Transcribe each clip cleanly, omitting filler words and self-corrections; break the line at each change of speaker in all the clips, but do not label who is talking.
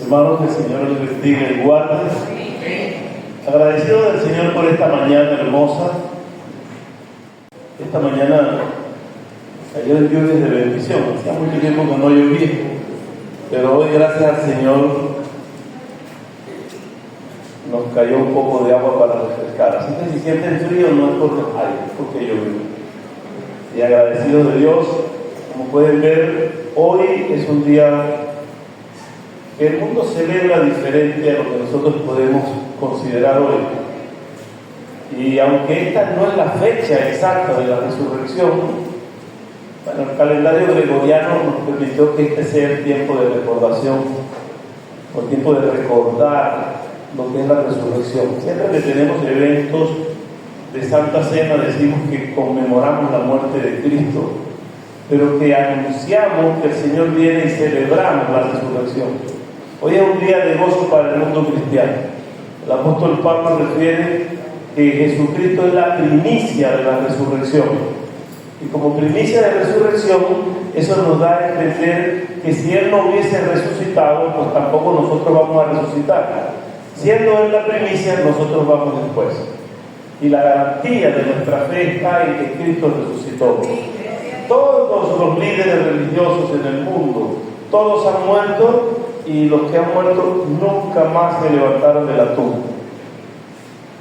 Hermanos, que el Señor les bendiga y guarde. Agradecido del Señor por esta mañana hermosa. Esta mañana cayó en lluvias de bendición. Hacía mucho tiempo que no llovía, pero hoy, gracias al Señor, nos cayó un poco de agua para refrescar. Así que si sienten frío, no es porque hay, es porque llovió. Y agradecido de Dios, como pueden ver, hoy es un día que el mundo celebra diferente a lo que nosotros podemos considerar hoy. Y aunque esta no es la fecha exacta de la resurrección, bueno, el calendario gregoriano nos permitió que este sea el tiempo de recordación, o el tiempo de recordar lo que es la resurrección. Siempre que tenemos eventos de Santa Cena decimos que conmemoramos la muerte de Cristo, pero que anunciamos que el Señor viene y celebramos la resurrección. Hoy es un día de gozo para el mundo cristiano. El apóstol Pablo refiere que Jesucristo es la primicia de la resurrección. Y como primicia de resurrección, eso nos da a entender que si Él no hubiese resucitado, pues tampoco nosotros vamos a resucitar. Siendo Él la primicia, nosotros vamos después. Y la garantía de nuestra fe está en que Cristo resucitó. Todos los líderes religiosos en el mundo, todos han muerto, y los que han muerto nunca más se levantaron de la tumba.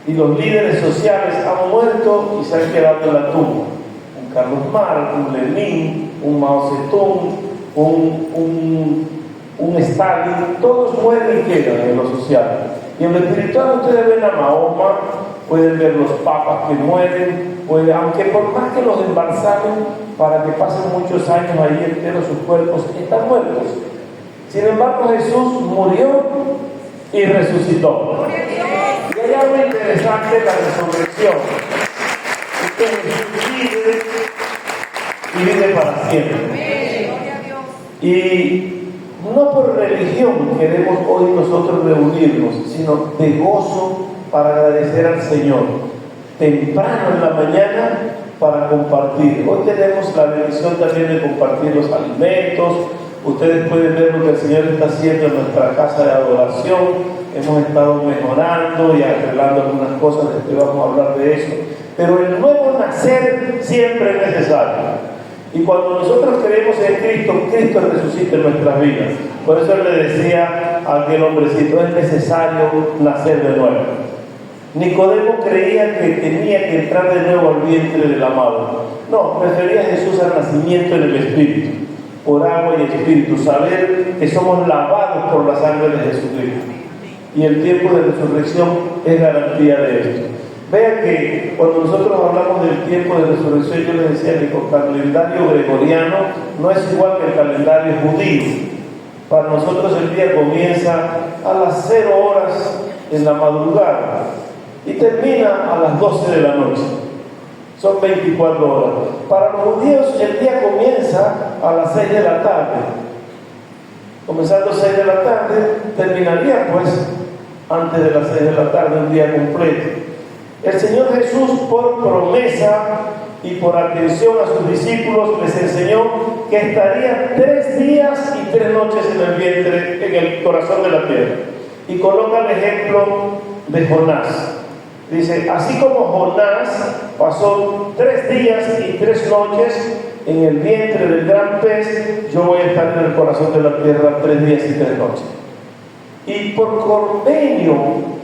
Y los líderes sociales han muerto y se han quedado en la tumba. Un Carlos Marx, un Lenin, un Mao Zedong, un Stalin, todos mueren y quedan en lo social. Y en lo espiritual ustedes ven a Mahoma, pueden ver los papas que mueren, aunque por más que los embalsamen, para que pasen muchos años ahí enteros sus cuerpos, están muertos. Sin embargo, Jesús murió y resucitó. Y hay algo interesante en la resurrección. Es que Jesús vive y vive para siempre. Y no por religión queremos hoy nosotros reunirnos, sino de gozo para agradecer al Señor. Temprano en la mañana para compartir. Hoy tenemos la bendición también de compartir los alimentos. Ustedes pueden ver lo que el Señor está haciendo en nuestra casa de adoración. Hemos estado mejorando y arreglando algunas cosas, después vamos a hablar de eso. Pero el nuevo nacer siempre es necesario. Y cuando nosotros creemos en Cristo, Cristo resucita en nuestras vidas. Por eso Él le decía a aquel hombrecito, es necesario nacer de nuevo. Nicodemo creía que tenía que entrar de nuevo al vientre del amado. No, refería a Jesús al nacimiento en el Espíritu. Por agua y espíritu, saber que somos lavados por la sangre de Jesucristo. Y el tiempo de resurrección es garantía de esto. Vean que cuando nosotros hablamos del tiempo de resurrección, yo les decía que el calendario gregoriano no es igual que el calendario judío. Para nosotros el día comienza a las 0 horas en la madrugada y termina a las 12 de la noche. Son 24 horas. Para los judíos el día comienza a las 6 de la tarde. Comenzando 6 de la tarde, terminaría pues antes de las 6 de la tarde, un día completo. El Señor Jesús, por promesa y por atención a sus discípulos, les enseñó que estaría 3 días y 3 noches en el vientre, en el corazón de la tierra. Y coloca el ejemplo de Jonás. Dice, así como Jonás pasó 3 días y 3 noches en el vientre del gran pez, yo voy a estar en el corazón de la tierra 3 días y 3 noches. Y por convenio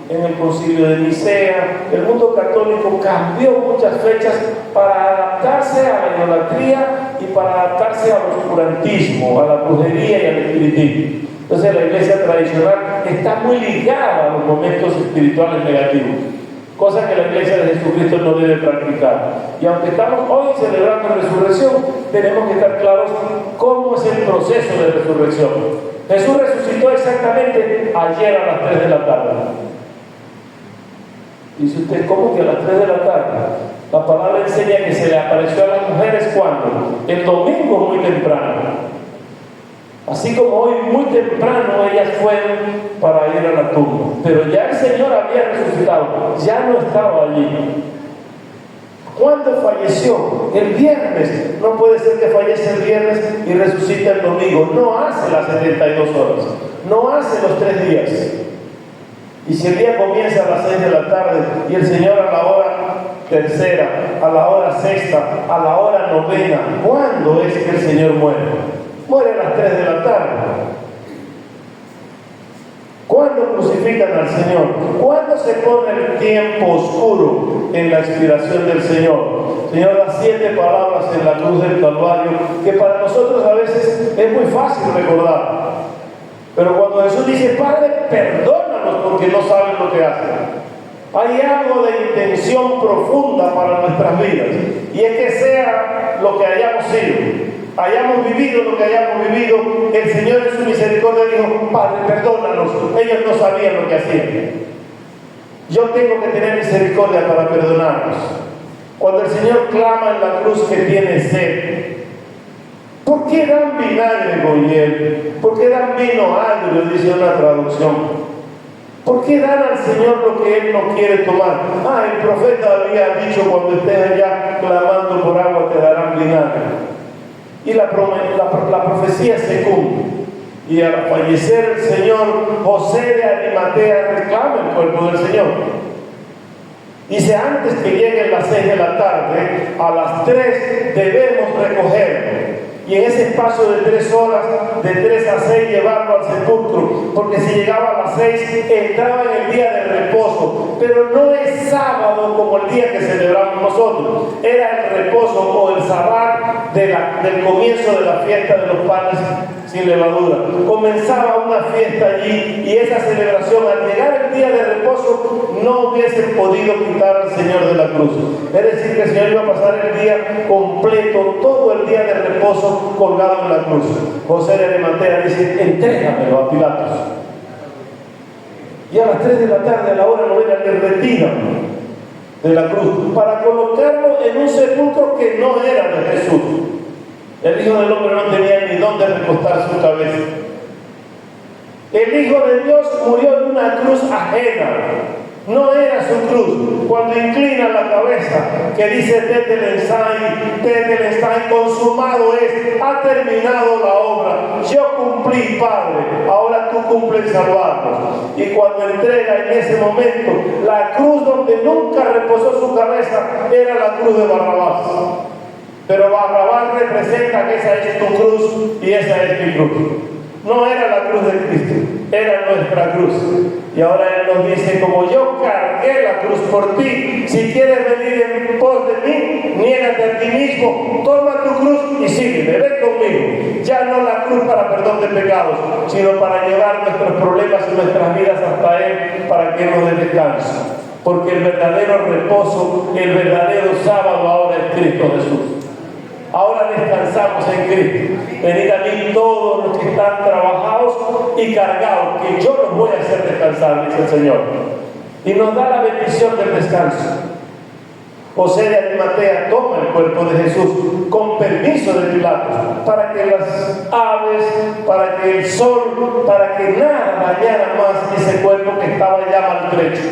en el concilio de Nicea, el mundo católico cambió muchas fechas para adaptarse a la idolatría y para adaptarse al oscurantismo, a la brujería y al espiritismo. Entonces la iglesia tradicional está muy ligada a los momentos espirituales negativos, cosa que la iglesia de Jesucristo no debe practicar. Y aunque estamos hoy celebrando la resurrección, tenemos que estar claros cómo es el proceso de resurrección. Jesús resucitó exactamente ayer a las 3 de la tarde. Dice usted, ¿cómo que a las 3 de la tarde? La palabra enseña que se le apareció a las mujeres ¿cuándo? El domingo muy temprano. Así como hoy muy temprano ellas fueron para ir a la tumba, pero ya el Señor había resucitado, ya no estaba allí. ¿Cuándo falleció? El viernes. No puede ser que fallece el viernes y resucite el domingo. No hace las 72 horas. No hace los 3 días. Y si el día comienza a las 6 de la tarde y el Señor a la hora tercera, a la hora sexta, a la hora novena, ¿cuándo es que el Señor muere? Muere a las 3 de la tarde. ¿Cuándo crucifican al Señor? ¿Cuándo se pone el tiempo oscuro en la expiración del Señor? Señor, las 7 palabras en la cruz del Calvario, que para nosotros a veces es muy fácil recordar. Pero cuando Jesús dice, Padre, perdónanos porque no saben lo que hacen, hay algo de intención profunda para nuestras vidas. Y es que sea lo que hayamos sido, hayamos vivido lo que hayamos vivido, el Señor en su misericordia dijo, Padre, perdónanos, ellos no sabían lo que hacían. Yo tengo que tener misericordia para perdonarnos. Cuando el Señor clama en la cruz que tiene sed, ¿por qué dan vinagre, Goyel? ¿Por qué dan vino agrio? Dice una traducción. ¿Por qué dan al Señor lo que Él no quiere tomar? El profeta había dicho, cuando estés allá clamando por agua te darán vinagre. Y la profecía se cumple. Y al fallecer el Señor, José de Arimatea reclama el cuerpo del Señor. Dice, antes que lleguen las 6 de la tarde, a las 3 debemos recogerlo. Y en ese espacio de 3 horas, de 3 a 6, llevarlo al sepulcro, porque si llegaba a las 6, entraba en el día de reposo. Pero no es sábado como el día que celebramos nosotros, era el reposo o el sabbat del comienzo de la fiesta de los panes sin levadura. Comenzaba una fiesta allí, y esa celebración, al llegar el día de reposo, no hubiesen podido quitar al Señor de la cruz. Es decir, que el Señor iba a pasar el día completo, todo el día de reposo, colgado en la cruz. José de Arimatea dice, entrégamelo a Pilatos. Y a las 3 de la tarde, a la hora novena, le retiran de la cruz para colocarlo en un sepulcro que no era de Jesús. El Hijo del Hombre no tenía ni dónde recostar su cabeza. El Hijo de Dios murió en una cruz ajena. No era su cruz. Cuando inclina la cabeza, que dice Tetelestai, consumado es, ha terminado la obra. Yo cumplí, Padre, ahora tú cumples salvarnos. Y cuando entrega en ese momento, la cruz donde nunca reposó su cabeza era la cruz de Barrabás. Pero Barrabás representa que esa es tu cruz y esa es mi cruz. No era la cruz de Cristo, era nuestra cruz. Y ahora Él nos dice, como yo cargué la cruz por ti, si quieres venir en pos de mí, niégate a ti mismo, toma tu cruz y sígueme, ven conmigo. Ya no la cruz para perdón de pecados, sino para llevar nuestros problemas y nuestras vidas hasta Él, para que nos dé descanso. Porque el verdadero reposo, el verdadero sábado ahora es Cristo Jesús. Ahora descansamos en Cristo. Venid a mí todos los que están trabajados y cargados, que yo los voy a hacer descansar, dice el Señor. Y nos da la bendición del descanso. José de Arimatea toma el cuerpo de Jesús con permiso de Pilatos, para que las aves, para que el sol, para que nada dañara más ese cuerpo que estaba ya maltrecho.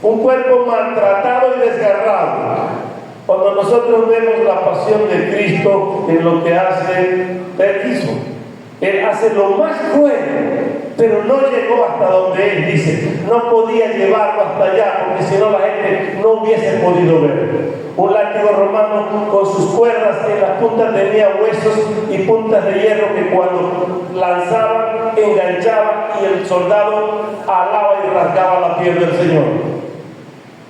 Un cuerpo maltratado y desgarrado. Cuando nosotros vemos la pasión de Cristo en lo que hace, Él hizo. Él hace lo más cruel, pero no llegó hasta donde Él dice. No podía llevarlo hasta allá, porque si no la gente no hubiese podido ver. Un látigo romano con sus cuerdas, en las puntas tenía huesos y puntas de hierro que cuando lanzaban, enganchaban y el soldado alaba y rasgaba la piel del Señor.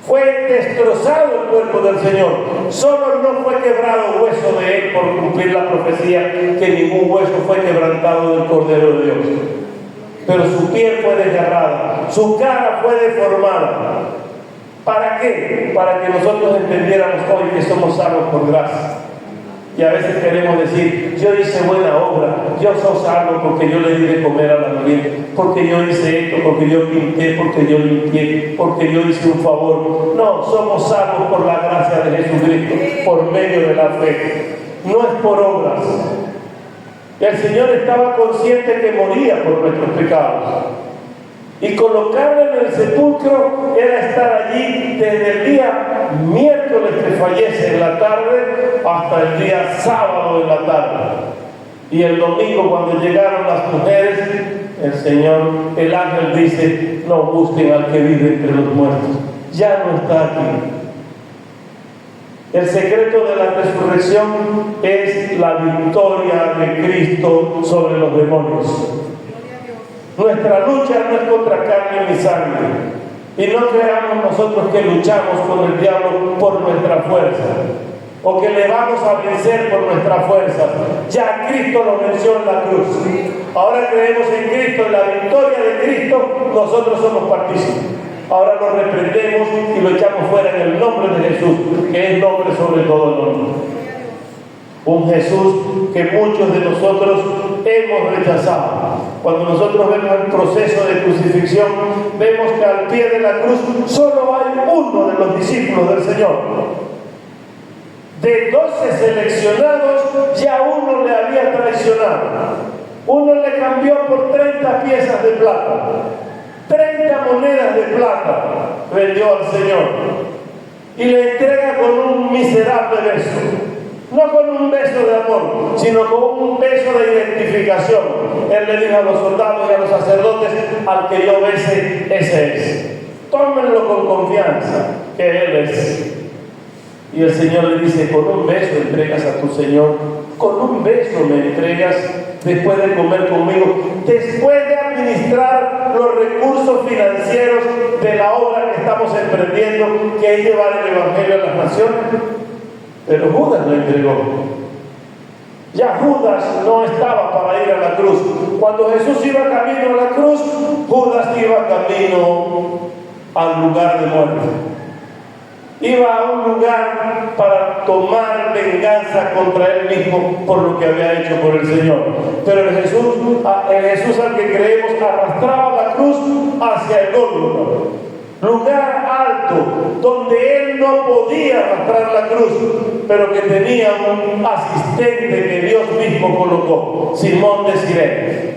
Fue destrozado el cuerpo del Señor. Solo no fue quebrado hueso de Él por cumplir la profecía que ningún hueso fue quebrantado del Cordero de Dios. Pero su piel fue desgarrada, su cara fue deformada. ¿Para qué? Para que nosotros entendiéramos hoy que somos salvos por gracia. Y a veces queremos decir, yo hice buena obra, yo soy salvo porque yo le di de comer a la mujer, porque yo hice esto, porque yo pinté, porque yo limpié, porque yo hice un favor. No, somos salvos por la gracia de Jesucristo, por medio de la fe. No es por obras. El Señor estaba consciente que moría por nuestros pecados. Y colocarlo en el sepulcro era estar allí desde el día miércoles que fallece en la tarde hasta el día sábado en la tarde. Y el domingo, cuando llegaron las mujeres, el ángel dice: no busquen al que vive entre los muertos, ya no está aquí. El secreto de la resurrección es la victoria de Cristo sobre los demonios. Nuestra lucha no es contra carne ni sangre. Y no creamos nosotros que luchamos con el diablo por nuestra fuerza, o que le vamos a vencer por nuestra fuerza. Ya Cristo lo venció en la cruz. Ahora creemos en Cristo, en la victoria de Cristo, nosotros somos partícipes. Ahora lo reprendemos y lo echamos fuera en el nombre de Jesús, que es nombre sobre todo nombre. Un Jesús que muchos de nosotros hemos rechazado. Cuando nosotros vemos el proceso de crucifixión, vemos que al pie de la cruz solo hay uno de los discípulos del Señor. De 12 seleccionados, ya uno le había traicionado. Uno le cambió por 30 piezas de plata. 30 monedas de plata vendió al Señor. Y le entrega con un miserable beso. No con un beso de amor, sino con un beso de identificación. Él le dijo a los soldados y a los sacerdotes: al que yo bese, ese es. Tómenlo con confianza, que Él es. Y el Señor le dice: con un beso entregas a tu Señor, con un beso me entregas después de comer conmigo, después de administrar los recursos financieros de la obra que estamos emprendiendo, que es llevar el Evangelio a las naciones. Pero Judas lo entregó. Ya Judas no estaba para ir a la cruz. Cuando Jesús iba camino a la cruz, Judas iba camino al lugar de muerte. Iba a un lugar para tomar venganza contra él mismo por lo que había hecho por el Señor. Pero el Jesús al que creemos arrastraba la cruz hacia el Gólgota, lugar alto donde él no podía arrastrar la cruz, pero que tenía un asistente que Dios mismo colocó, Simón de Cirene,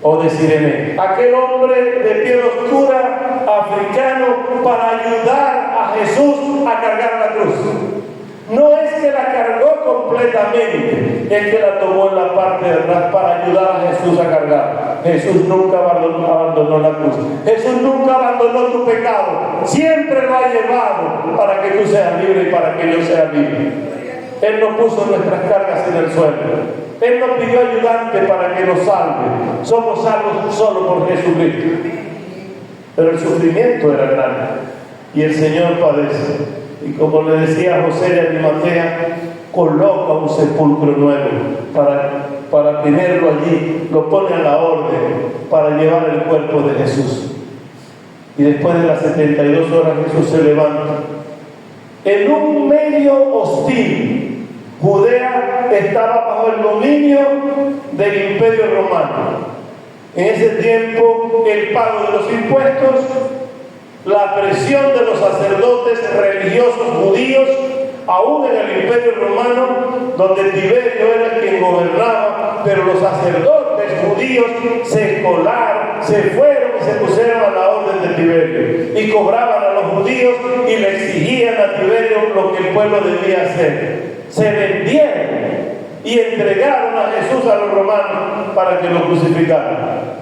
o de Cirene, aquel hombre de piel oscura, africano, para ayudar a Jesús a cargar la cruz. No es que la cargó completamente, es que la tomó en la parte de atrás para ayudar a Jesús a cargar. Jesús nunca abandonó la cruz. Jesús nunca abandonó tu pecado. Siempre lo ha llevado para que tú seas libre y para que yo sea libre. Él no puso nuestras cargas en el suelo. Él nos pidió ayudante para que nos salve. Somos salvos solo por Jesucristo. Pero el sufrimiento era grande. Y el Señor padece. Y como le decía José de Arimatea, coloca un sepulcro nuevo para tenerlo allí. Lo pone a la orden para llevar el cuerpo de Jesús. Y después de las 72 horas Jesús se levanta. En un medio hostil, Judea estaba bajo el dominio del Imperio Romano. En ese tiempo, el pago de los impuestos, la presión de los sacerdotes religiosos judíos, aún en el Imperio Romano, donde Tiberio era quien gobernaba, pero los sacerdotes judíos se colaron, se fueron y se pusieron a la orden de Tiberio y cobraban a los judíos y le exigían a Tiberio lo que el pueblo debía hacer. Se vendieron y entregaron a Jesús a los romanos para que lo crucificaran.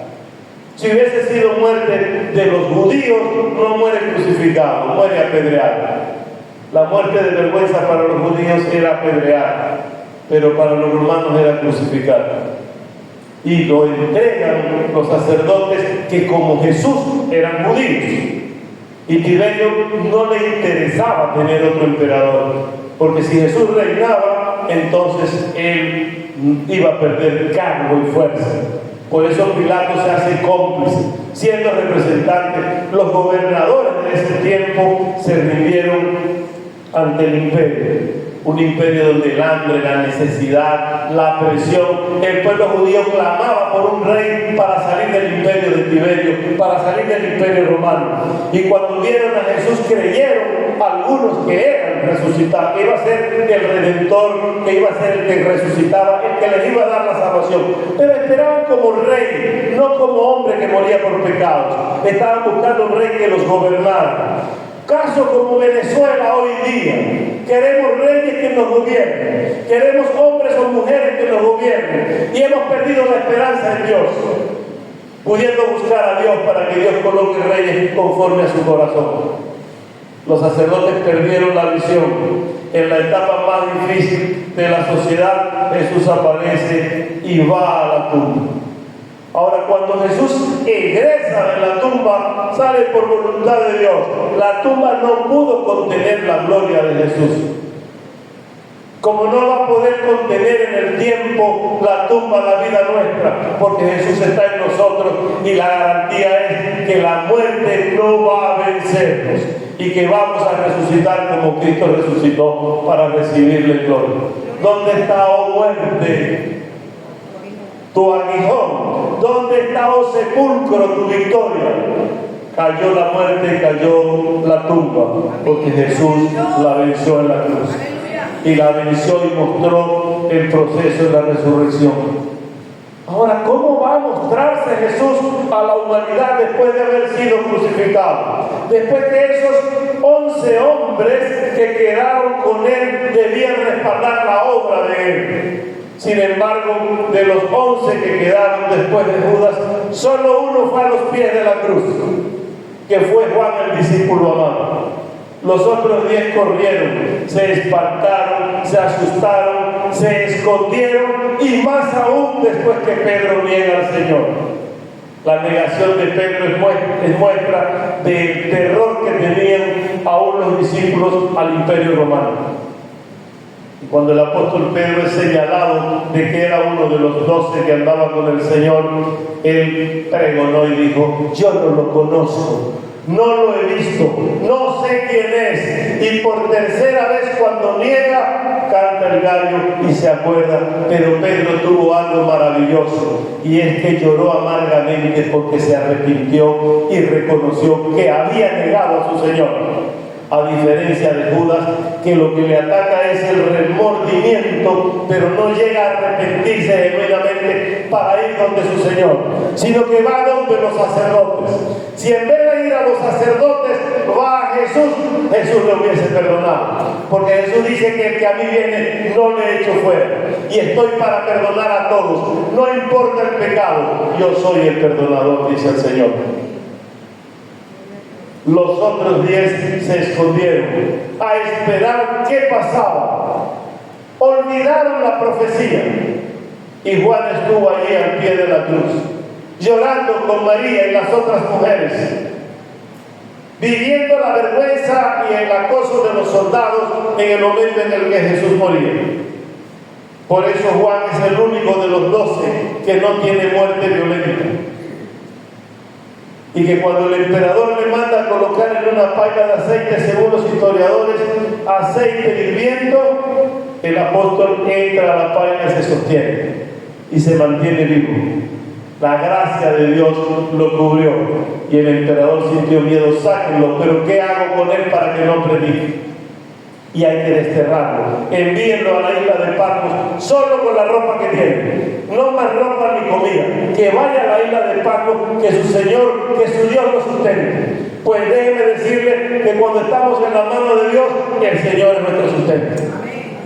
Si hubiese sido muerte de los judíos, no muere crucificado, muere apedreado. La muerte de vergüenza para los judíos era apedrear, pero para los romanos era crucificar. Y lo entregan los sacerdotes que, como Jesús, eran judíos. Y Tiberio no le interesaba tener otro emperador, porque si Jesús reinaba, entonces él iba a perder cargo y fuerza. Por eso Pilato se hace cómplice, siendo representante. Los gobernadores de ese tiempo se rindieron ante el imperio. Un imperio donde el hambre, la necesidad, la presión, el pueblo judío clamaba por un rey para salir del imperio de Tiberio, para salir del imperio romano. Y cuando vieron a Jesús, creyeron algunos que eran resucitados, que iba a ser el redentor, que iba a ser el que resucitaba, el que les iba a dar la salvación. salvación, pero esperaban como rey, no como hombre que moría por pecados. Estaban buscando un rey que los gobernara. Caso como Venezuela hoy día, queremos reyes que nos gobiernen, queremos hombres o mujeres que nos gobiernen, y hemos perdido la esperanza en Dios, pudiendo buscar a Dios para que Dios coloque reyes conforme a su corazón. Los sacerdotes perdieron la visión. En la etapa más difícil de la sociedad, Jesús aparece y va a la tumba. Ahora, cuando Jesús egresa de la tumba, sale por voluntad de Dios. La tumba no pudo contener la gloria de Jesús. Como no va a poder contener en el tiempo la tumba la vida nuestra, porque Jesús está en nosotros y la garantía es que la muerte no va a vencernos y que vamos a resucitar como Cristo resucitó para recibirle gloria. ¿Dónde está, oh muerte, tu aguijón? ¿Dónde está, oh sepulcro, tu victoria? Cayó la muerte, cayó la tumba, porque Jesús la venció en la cruz. Y la venció y mostró el proceso de la resurrección. Ahora, ¿cómo va a mostrarse Jesús a la humanidad después de haber sido crucificado? Después que esos 11 hombres que quedaron con él debían respaldar la obra de él. Sin embargo, de los 11 que quedaron después de Judas, solo uno fue a los pies de la cruz, que fue Juan, el discípulo amado. Los otros 10 corrieron, se espantaron, se asustaron, se escondieron, y más aún después que Pedro niega al Señor. La negación de Pedro es muestra del terror que tenían aún los discípulos al Imperio Romano. Y cuando el apóstol Pedro es señalado de que era uno de los 12 que andaba con el Señor, él pregonó y dijo: yo no lo conozco, no lo he visto, no sé quién es. Y por tercera vez, cuando niega, canta el gallo y se acuerda. Pero Pedro tuvo algo maravilloso, y es que lloró amargamente porque se arrepintió y reconoció que había negado a su Señor. A diferencia de Judas, que lo que le ataca es el remordimiento, pero no llega a arrepentirse genuinamente para ir donde su Señor, sino que va donde los sacerdotes. Si en vez de ir a los sacerdotes va a Jesús, Jesús le hubiese perdonado, porque Jesús dice que el que a mí viene no le echo fuera, y estoy para perdonar a todos, no importa el pecado, yo soy el perdonador, dice el Señor. Los otros 10 se escondieron a esperar qué pasaba. Olvidaron la profecía, y Juan estuvo allí al pie de la cruz, llorando con María y las otras mujeres, viviendo la vergüenza y el acoso de los soldados en el momento en el que Jesús moría. Por eso Juan es el único de los 12 que no tiene muerte violenta. Y que cuando el emperador le manda a colocar en una paila de aceite, según los historiadores, aceite hirviendo, el apóstol entra a la paila y se sostiene y se mantiene vivo. La gracia de Dios lo cubrió, y el emperador sintió miedo. Sáquenlo, pero ¿qué hago con él para que no predique? Y hay que desterrarlo. Envíenlo a la isla de Patmos solo con la ropa que tiene, no más ropa ni comida. Que vaya a la isla de Patmos, que su Señor, que su Dios lo sustente. Pues déjeme decirle que cuando estamos en la mano de Dios, el Señor es nuestro sustento.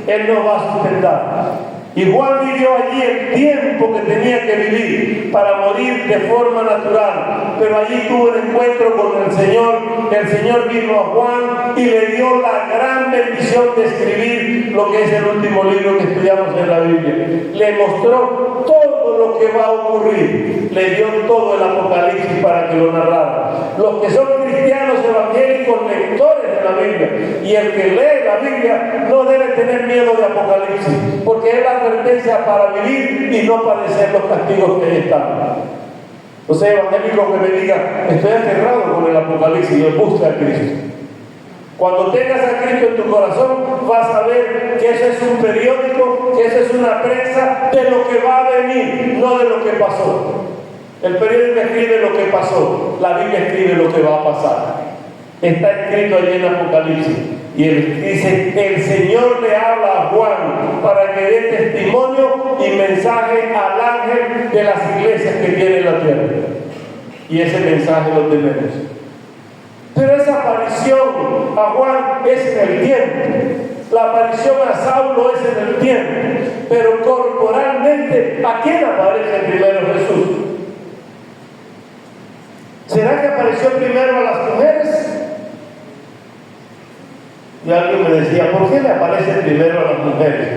Él nos va a sustentar. Y Juan vivió allí el tiempo que tenía que vivir para morir de forma natural, pero allí tuvo un encuentro con el Señor. El Señor vino a Juan y le dio la gran bendición de escribir lo que es el último libro que estudiamos en la Biblia. Le mostró todo lo que va a ocurrir, le dio todo el Apocalipsis para que lo narrara. Los que son cristianos evangélicos, lectores de la Biblia, y el que lee la Biblia no debe tener miedo de Apocalipsis, porque es la advertencia para vivir y no padecer los castigos que ahí están. O sea, evangélico que me diga: estoy aterrado con el Apocalipsis, yo busco a Cristo. Cuando tengas a Cristo en tu corazón, vas a ver que eso es un periódico, que eso es una prensa de lo que va a venir, no de lo que pasó. El periódico escribe lo que pasó, la Biblia escribe lo que va a pasar. Está escrito allí en Apocalipsis. Y él dice, el Señor le habla a Juan para que dé testimonio y mensaje al ángel de las iglesias que tiene en la tierra. Y ese mensaje lo tenemos. Pero esa aparición a Juan es en el tiempo. La aparición a Saulo es en el tiempo. Pero corporalmente, ¿a quién aparece primero Jesús? ¿Será que apareció primero a las mujeres? Y alguien me decía, ¿por qué le aparece primero a las mujeres?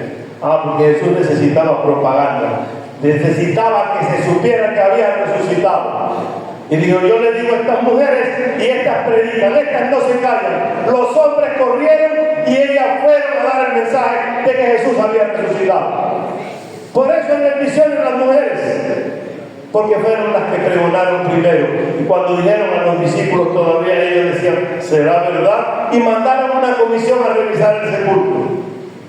Porque Jesús necesitaba propaganda. Necesitaba que se supiera que había resucitado. Y digo, yo le digo a estas mujeres, y estas predican, estas no se callan. Los hombres corrieron y ellas fueron a dar el mensaje de que Jesús había resucitado. Por eso hay bendición en las mujeres, porque fueron las que pregonaron primero. Y cuando dijeron a los discípulos, todavía ellos decían, ¿será verdad? Y mandaron una comisión a revisar el sepulcro.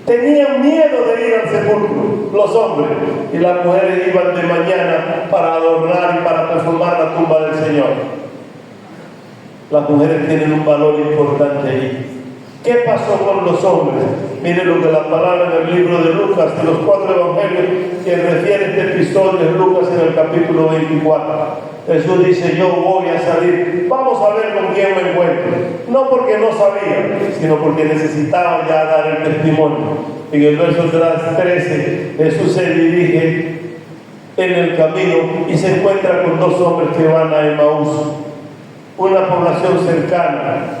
Tenían miedo de ir al sepulcro, los hombres, y las mujeres iban de mañana para adornar y para transformar la tumba del Señor. Las mujeres tienen un valor importante ahí. ¿Qué pasó con los hombres? Miren lo que la palabra en el libro de Lucas, de los 4 evangelios, que refiere este episodio es Lucas en el capítulo 24. Jesús dice, yo voy a salir, vamos a ver con quién me encuentro. No porque no sabía, sino porque necesitaba ya dar el testimonio. En el verso 13, Jesús se dirige en el camino y se encuentra con 2 hombres que van a Emaús, una población cercana.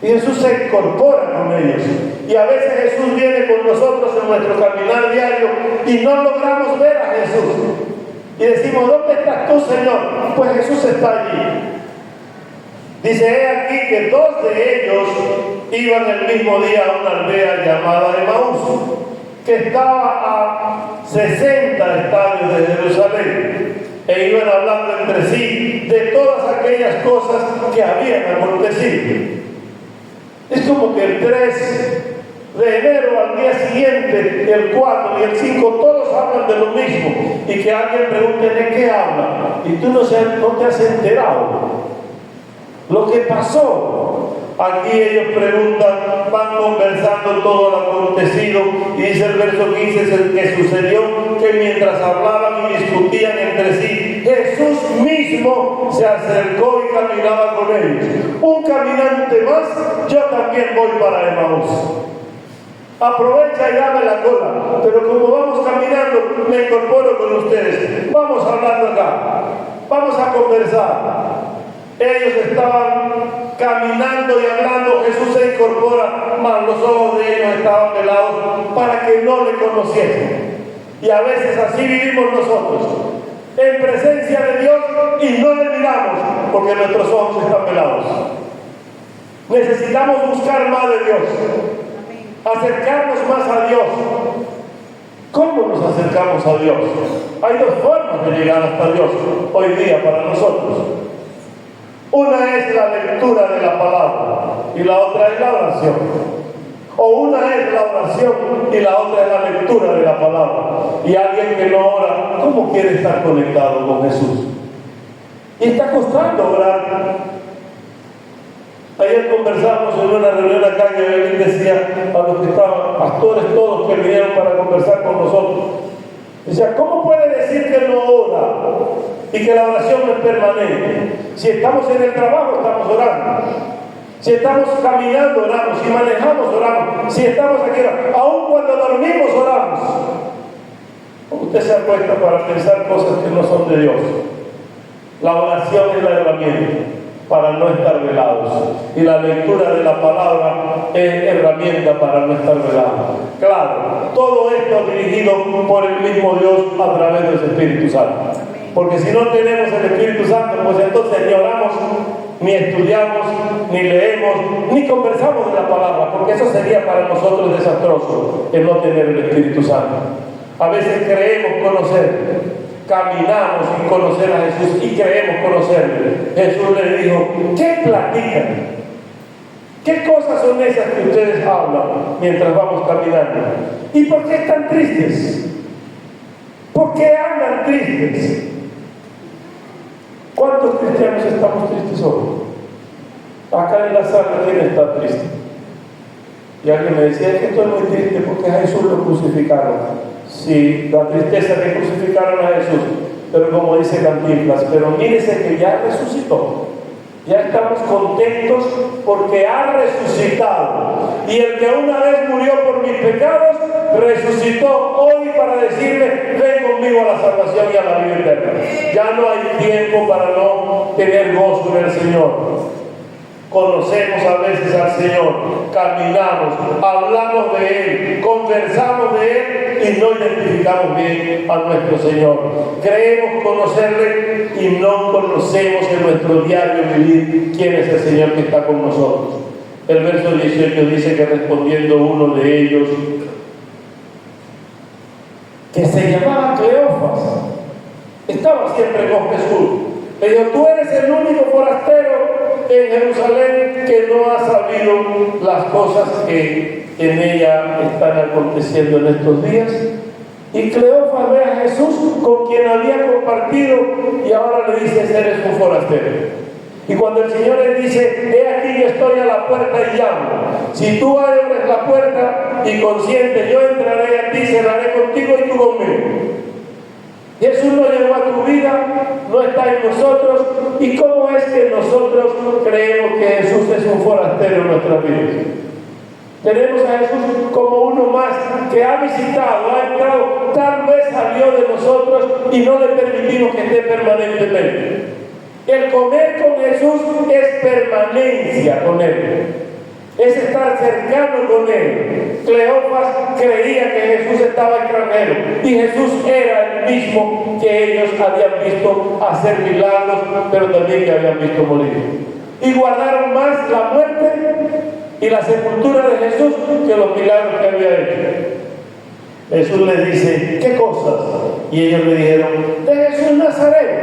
Y Jesús se incorpora con ellos. Y a veces Jesús viene con nosotros en nuestro caminar diario y no logramos ver a Jesús. Y decimos, ¿dónde estás tú, Señor? Pues Jesús está allí. Dice, he aquí que 2 de ellos iban el mismo día a una aldea llamada Emaús, que estaba a 60 estadios de Jerusalén, e iban hablando entre sí de todas aquellas cosas que habían acontecido. Es como que el 3 de enero al día siguiente, el 4 y el 5, todos hablan de lo mismo. Y que alguien pregunte de qué hablan. Y tú no te has enterado lo que pasó. Aquí ellos preguntan, van conversando todo lo acontecido. Y dice el verso 15 que sucedió que mientras hablaban y discutían entre sí, Jesús mismo se acercó y caminaba con ellos. Un caminante más, yo también voy para Emaús. Aprovecha y dame la cola, pero como vamos caminando, me incorporo con ustedes. Vamos hablando acá, vamos a conversar. Ellos estaban caminando y hablando, Jesús se incorpora, mas los ojos de ellos estaban velados para que no le conociesen. Y a veces así vivimos nosotros, en presencia de Dios y no le miramos, porque nuestros ojos están velados. Necesitamos buscar más de Dios, acercarnos más a Dios. ¿Cómo nos acercamos a Dios? Hay 2 formas de llegar hasta Dios hoy día para nosotros. Una es la lectura de la palabra y la otra es la oración. O una es la oración y la otra es la lectura de la palabra. Y alguien que no ora, ¿cómo quiere estar conectado con Jesús? Y está costando orar. Ayer conversamos en una reunión acá y él decía a los que estaban, pastores todos que vinieron para conversar con nosotros, decía, ¿cómo puede decir que no ora y que la oración no es permanente? Si estamos en el trabajo, estamos orando. Si estamos caminando, oramos. Si manejamos, oramos. Si estamos aquí, aún cuando dormimos, oramos. Usted se acuesta para pensar cosas que no son de Dios. La oración es la herramienta para no estar velados. Y la lectura de la palabra es herramienta para no estar velados. Claro, todo esto dirigido por el mismo Dios a través del Espíritu Santo. Porque si no tenemos el Espíritu Santo, pues entonces ni oramos, ni estudiamos, ni leemos, ni conversamos de la palabra, porque eso sería para nosotros desastroso, el no tener el Espíritu Santo. A veces creemos conocer, caminamos sin conocer a Jesús y creemos conocerle. Jesús le dijo, ¿qué platican? ¿Qué cosas son esas que ustedes hablan mientras vamos caminando? ¿Y por qué están tristes? ¿Por qué andan tristes? ¿Cuántos cristianos estamos tristes hoy? Acá en la sala, ¿quién está triste? Y alguien me decía, es que estoy muy triste porque a Jesús lo crucificaron. Sí, la tristeza que crucificaron a Jesús, pero como dice Cantinflas, pero mírese que ya resucitó. Ya estamos contentos porque ha resucitado. Y el que una vez murió por mis pecados, resucitó hoy para decirme, ven conmigo a la salvación y a la vida eterna. Ya no hay tiempo para no tener gozo en el Señor. Conocemos a veces al Señor, caminamos, hablamos de Él, conversamos de Él y no identificamos bien a nuestro Señor. Creemos conocerle y no conocemos en nuestro diario vivir quién es el Señor que está con nosotros. El verso 18 dice que respondiendo uno de ellos, que se llamaba Cleofas, estaba siempre con Jesús. Le dijo, tú eres el único forastero en Jerusalén que no ha sabido las cosas que en ella están aconteciendo en estos días. Y Cleofas ve a Jesús con quien había compartido y ahora le dice, eres un forastero. Y cuando el Señor le dice, he aquí yo estoy a la puerta y llamo, si tú abres la puerta y consientes, yo entraré a ti, cenaré contigo y tú conmigo. Jesús no llegó a tu vida, no está en nosotros. ¿Y cómo es que nosotros creemos que Jesús es un forastero en nuestra vida? Tenemos a Jesús como uno más que ha visitado, ha entrado, tal vez salió de nosotros y no le permitimos que esté permanentemente. El comer con Jesús es permanencia con Él. Es estar cercano con Él. Cleofas creía que Jesús estaba extranjero y Jesús era el mismo que ellos habían visto hacer milagros, pero también que habían visto morir. Y guardaron más la muerte y la sepultura de Jesús que los milagros que había hecho. Jesús les dice, ¿qué cosas? Y ellos le dijeron, de Jesús Nazareno.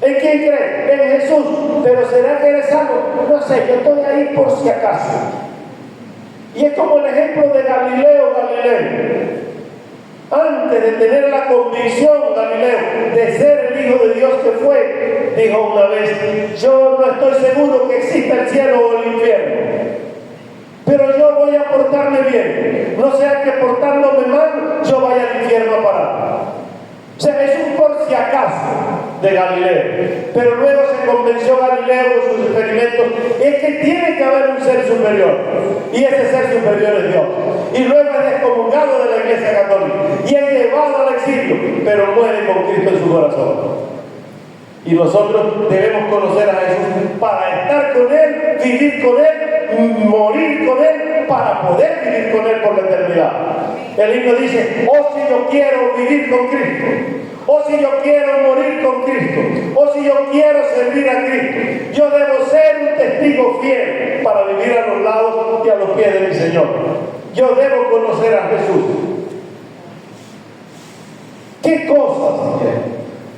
¿En quién cree? En Jesús. ¿Pero será que eres algo? No sé, yo estoy ahí por si acaso. Y es como el ejemplo de Galileo Galileo. Antes de tener la convicción, Galileo, de ser el Hijo de Dios que fue, dijo una vez, yo no estoy seguro que exista el cielo o el infierno, pero yo voy a portarme bien. No sea que portándome mal, yo vaya al infierno a parar. O sea, es un por si acaso de Galileo. Pero luego se convenció Galileo con sus experimentos, es que tiene que haber un ser superior. Y ese ser superior es Dios. Y luego es excomulgado de la Iglesia Católica. Y es llevado al exilio, pero muere con Cristo en su corazón. Y nosotros debemos conocer a Jesús para estar con Él, vivir con Él, morir con Él, para poder vivir con Él por la eternidad. El himno dice, oh si yo quiero vivir con Cristo, oh si yo quiero morir con Cristo, oh si yo quiero servir a Cristo, yo debo ser un testigo fiel para vivir a los lados y a los pies de mi Señor. Yo debo conocer a Jesús. ¿Qué cosas?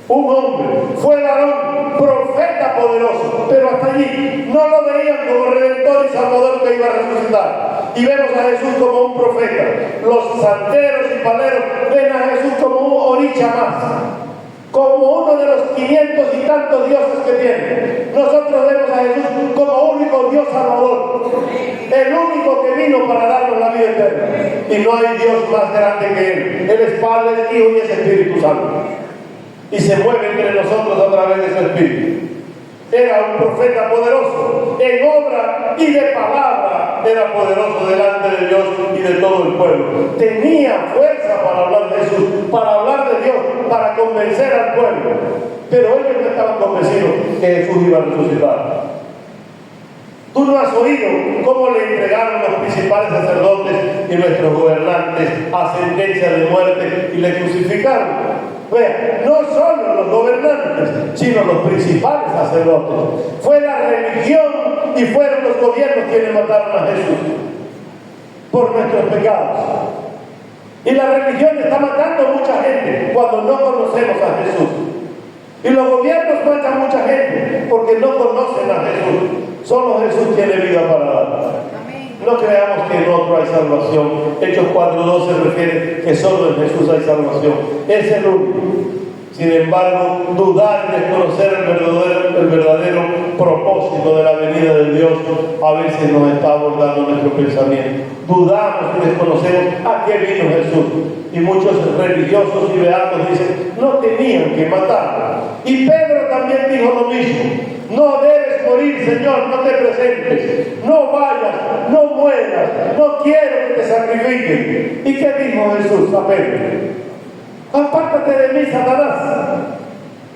Un hombre, fue varón, profeta poderoso, pero hasta allí no lo veían como redentor y salvador que iba a resucitar. Y vemos a Jesús como un profeta. Los santeros y paleros ven a Jesús como un oricha más, como uno de los 500 y tantos dioses que tiene. Nosotros vemos a Jesús como único Dios salvador, el único que vino para darnos la vida eterna. Y no hay Dios más grande que Él. Él es Padre, Hijo y es Espíritu Santo. Y se mueve entre nosotros a través de su Espíritu. Era un profeta poderoso, en obra y de palabra era poderoso delante de Dios y de todo el pueblo. Tenía fuerza para hablar de Jesús, para hablar de Dios, para convencer al pueblo. Pero ellos no estaban convencidos que Jesús iba a resucitar. Tú no has oído cómo le entregaron los principales sacerdotes y nuestros gobernantes a sentencia de muerte y le crucificaron. Vea, no solo los gobernantes, sino los principales sacerdotes. Fue la religión y fueron los gobiernos quienes mataron a Jesús por nuestros pecados. Y la religión está matando a mucha gente cuando no conocemos a Jesús. Y los gobiernos matan a mucha gente porque no conocen a Jesús. Solo Jesús tiene vida para dar. No creamos que en otro hay salvación. Hechos 4:12 refiere que solo en Jesús hay salvación. Es el único. Sin embargo, dudar y desconocer el verdadero propósito de la venida de Dios a veces nos está abordando nuestro pensamiento. Dudamos y desconocemos a qué vino Jesús. Y muchos religiosos y beatos dicen, no tenían que matar. Y Pedro también dijo lo mismo. No debes morir, Señor, no te presentes. No vayas, no mueras, no quiero que te sacrifiquen. ¿Y qué dijo Jesús a Pedro? Apártate de mí, Satanás.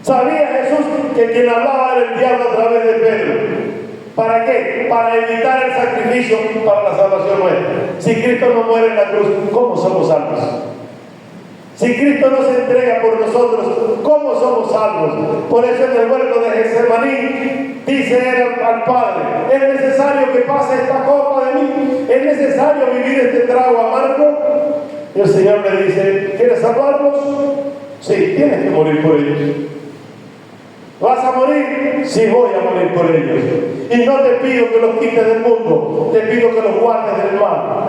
Sabía Jesús que quien hablaba era el diablo a través de Pedro. ¿Para qué? Para evitar el sacrificio para la salvación nuestra. Si Cristo no muere en la cruz, ¿cómo somos salvos? Si Cristo no se entrega por nosotros, ¿cómo somos salvos? Por eso en el huerto de Getsemaní dice él al Padre, es necesario que pase esta copa de mí, es necesario vivir este trago amargo. Y el Señor le dice, ¿quieres salvarlos? Sí, tienes que morir por ellos. ¿Vas a morir? Sí, voy a morir por ellos. Y no te pido que los quites del mundo, te pido que los guardes del mal.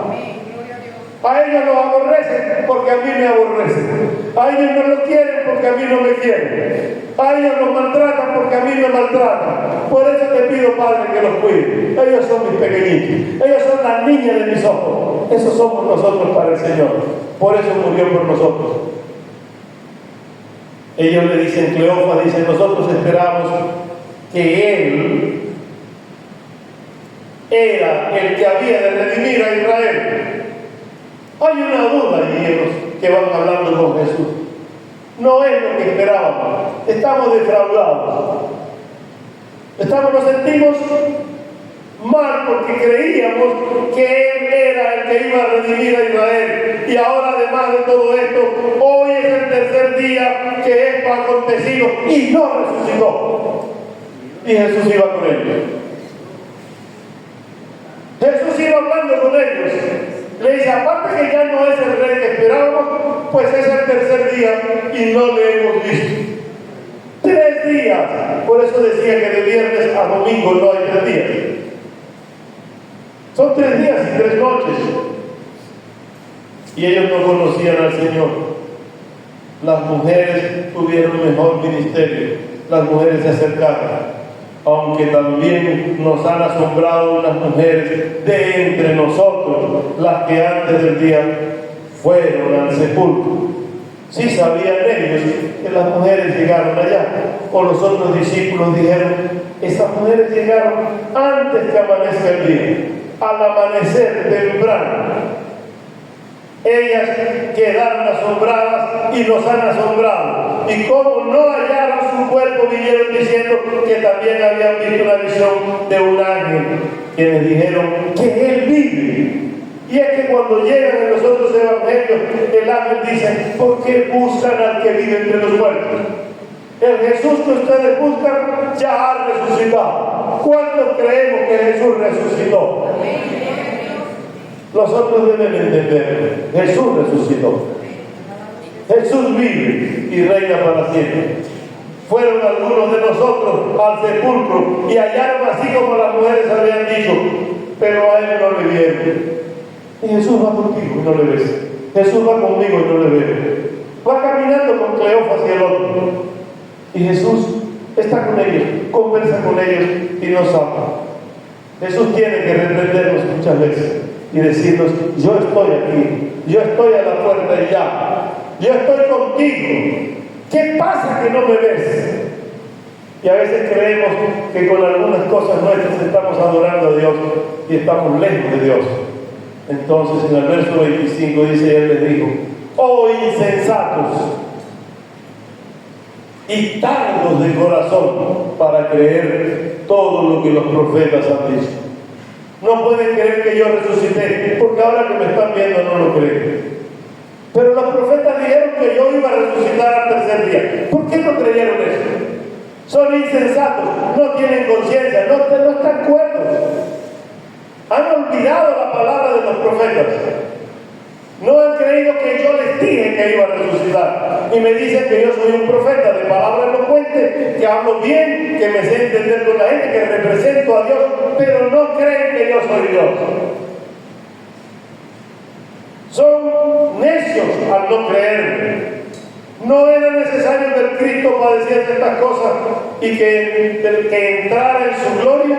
A ellos los aborrecen porque a mí me aborrecen. A ellos no los quieren porque a mí no me quieren. A ellos los maltratan porque a mí me maltratan. Por eso te pido, Padre, que los cuide. Ellos son mis pequeñitos. Ellos son las niñas de mis ojos. Esos somos nosotros para el Señor. Por eso murió por nosotros. Ellos le dicen, Cleofas dice, nosotros esperamos que Él era el que había de redimir a Israel. Hay una duda allí en los que van hablando con Jesús. No es lo que esperábamos. Estamos defraudados. Nos sentimos mal porque creíamos que Él era el que iba a redimir a Israel. Y ahora, además de todo esto, hoy es el tercer día que esto ha acontecido y no resucitó. Y Jesús iba con ellos. Jesús iba hablando con ellos. Le dice, aparte que ya no es el rey que esperábamos, pues es el tercer día y no le hemos visto. 3 días. Por eso decía que de viernes a domingo no hay 3 días. Son 3 días y 3 noches. Y ellos no conocían al Señor. Las mujeres tuvieron mejor ministerio. Las mujeres se acercaron. Aunque también nos han asombrado unas mujeres de entre nosotros, las que antes del día fueron al sepulcro. Sí sabían ellos que las mujeres llegaron allá, o los otros discípulos dijeron, esas mujeres llegaron antes que amanezca el día, al amanecer temprano. Ellas quedaron asombradas y nos han asombrado. Y como no hallaron su cuerpo, vinieron diciendo que también habían visto una visión de un ángel, quienes dijeron que Él vive. Y es que cuando llegan en los otros evangelios, el ángel dice, ¿por qué buscan al que vive entre los muertos? El Jesús que ustedes buscan ya ha resucitado. ¿Cuántos creemos que Jesús resucitó? Los otros deben entender, Jesús resucitó. Jesús vive y reina para siempre. Fueron algunos de nosotros al sepulcro y hallaron así como las mujeres habían dicho, pero a Él no le vieron. Y Jesús va contigo y no le ves. Jesús va conmigo y no le ves. Va caminando con Cleofas y el otro. Y Jesús está con ellos, conversa con ellos y nos ama. Jesús tiene que reprendernos muchas veces y decirnos, yo estoy aquí, yo estoy a la puerta y ya, yo estoy contigo. ¿Qué pasa que no me ves? Y a veces creemos que con algunas cosas nuestras estamos adorando a Dios y estamos lejos de Dios. Entonces en el verso 25 dice, Él les dijo, oh insensatos y tardos de corazón para creer todo lo que los profetas han dicho. No pueden creer que yo resucité, porque ahora que me están viendo no lo creen. Pero los profetas dijeron que yo iba a resucitar al tercer día. ¿Por qué no creyeron eso? Son insensatos, no tienen conciencia, no están cuerdos. Han olvidado la palabra de los profetas. No han creído que yo les dije que iba a resucitar. Y me dicen que yo soy un profeta de palabra elocuente, que hablo bien, que me sé entender con la gente, que represento a Dios, pero no creen que yo soy Dios. Son necios al no creer. No era necesario
Cristo padeciese estas cosas y que entrara en su gloria,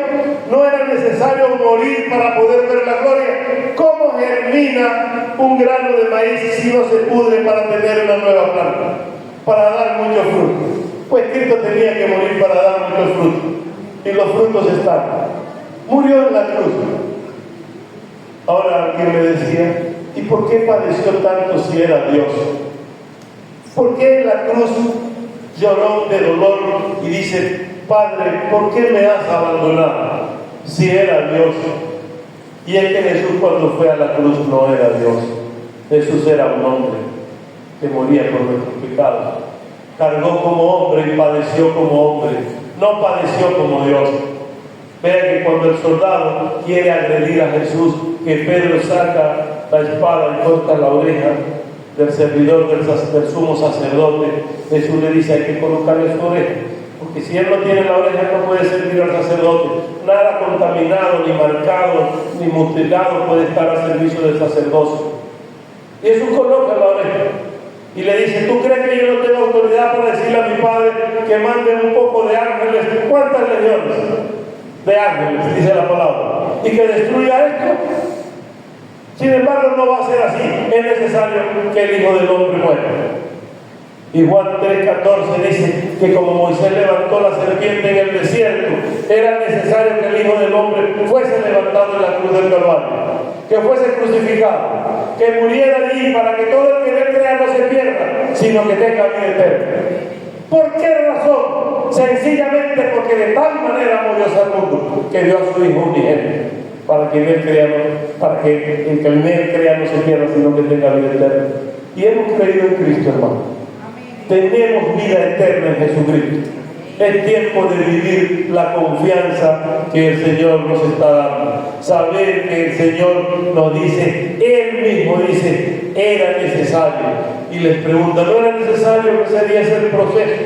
no era necesario morir para poder ver la gloria. ¿Cómo germina un grano de maíz si no se pudre para tener una nueva planta, para dar muchos frutos? Pues Cristo tenía que morir para dar muchos frutos, y los frutos están. Murió en la cruz. Ahora alguien me decía, ¿y por qué padeció tanto si era Dios? ¿Por qué en la cruz lloró de dolor y dice, Padre, ¿por qué me has abandonado? Si era Dios. Y es que Jesús, cuando fue a la cruz, no era Dios. Jesús era un hombre que moría por nuestros pecados. Cargó como hombre y padeció como hombre. No padeció como Dios. Vea que cuando el soldado quiere agredir a Jesús, que Pedro saca la espada y corta la oreja del servidor del sumo sacerdote, Jesús le dice, hay que colocarle su oreja, porque si él no tiene la oreja no puede servir al sacerdote. Nada contaminado, ni marcado, ni mutilado puede estar al servicio del sacerdocio. Y Jesús coloca la oreja y le dice, ¿tú crees que yo no tengo autoridad para decirle a mi Padre que mande un poco de ángeles? ¿Cuántas legiones de ángeles, dice la palabra, y que destruya esto? Sin embargo, no va a ser así. Es necesario que el Hijo del Hombre muera. Y Juan 3:14 dice que como Moisés levantó la serpiente en el desierto, era necesario que el Hijo del Hombre fuese levantado en la cruz del Calvario, que fuese crucificado, que muriera allí para que todo el que en él crea no se pierda, sino que tenga vida eterna. ¿Por qué razón? Sencillamente porque de tal manera amó Dios al mundo que dio a su Hijo unigénito, para que en él crea no se pierda, sino que tenga vida eterna. Y hemos creído en Cristo, hermano. Tenemos vida eterna en Jesucristo. Es tiempo de vivir la confianza que el Señor nos está dando. Saber que el Señor nos dice, Él mismo dice, era necesario. Y les pregunta, ¿no era necesario que se diese el proceso?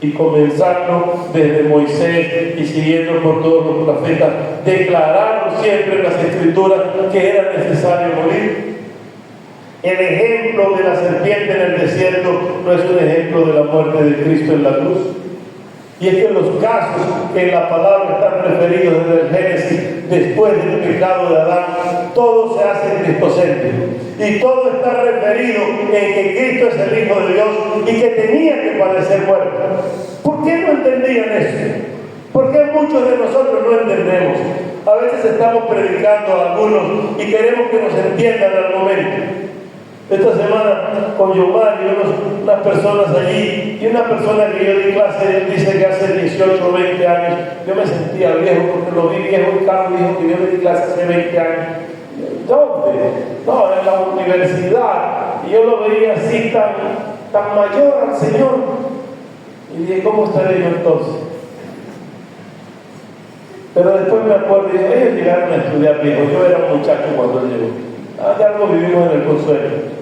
Y comenzando desde Moisés y siguiendo por todos los profetas, declararon siempre en las Escrituras que era necesario morir. El ejemplo de la serpiente en el desierto no es un ejemplo de la muerte de Cristo en la cruz. Y es que los casos que en la palabra están referidos desde el Génesis, después del pecado de Adán, todo se hace cristocéntrico. Y todo está referido en que Cristo es el Hijo de Dios y que tenía que padecer muerte. ¿Por qué no entendían eso? ¿Por qué muchos de nosotros no entendemos? A veces estamos predicando a algunos y queremos que nos entiendan al momento. Esta semana con Yomar y unas personas allí, y una persona que yo di clase dice que hace 18 o 20 años, yo me sentía viejo porque lo vi viejo y Carlos dijo que yo le di clase hace 20 años. ¿Dónde? No, en la universidad. Y yo lo veía así tan mayor al Señor. Y dije, ¿cómo estaré yo entonces? Pero después me acuerdo y dije, ellos llegaron a estudiar viejo. Yo era un muchacho cuando él llegó. De algo vivimos en el Consuelo.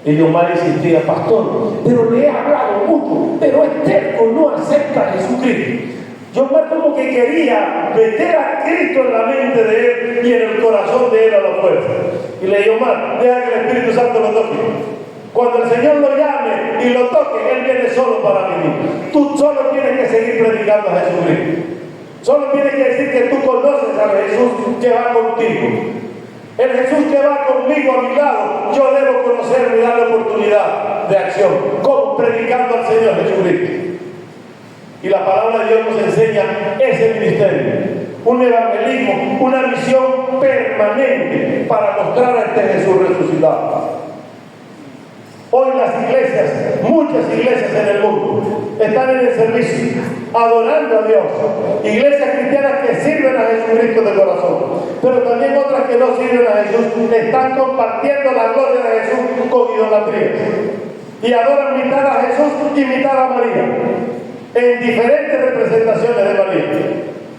Y Yomar insistía, pastor, pero le he hablado mucho, pero es terco, no acepta a Jesucristo. Yomar como que quería meter a Cristo en la mente de él y en el corazón de él a la fuerza. Y le dijo, Yomar, deja que el Espíritu Santo lo toque. Cuando el Señor lo llame y lo toque, Él viene solo para vivir. Tú solo tienes que seguir predicando a Jesucristo. Solo tienes que decir que tú conoces al Jesús que va contigo. El Jesús que va conmigo a mi lado, yo debo conocerlo y darle oportunidad de acción, como predicando al Señor Jesucristo. Y la palabra de Dios nos enseña ese ministerio, un evangelismo, una misión permanente para mostrar a este Jesús resucitado. Hoy las iglesias, muchas iglesias en el mundo, están en el servicio, adorando a Dios. Iglesias cristianas que sirven a Jesucristo de corazón, pero también otras que no sirven a Jesús, están compartiendo la gloria de Jesús con idolatría. Y adoran mitad a Jesús y mitad a María, en diferentes representaciones de María.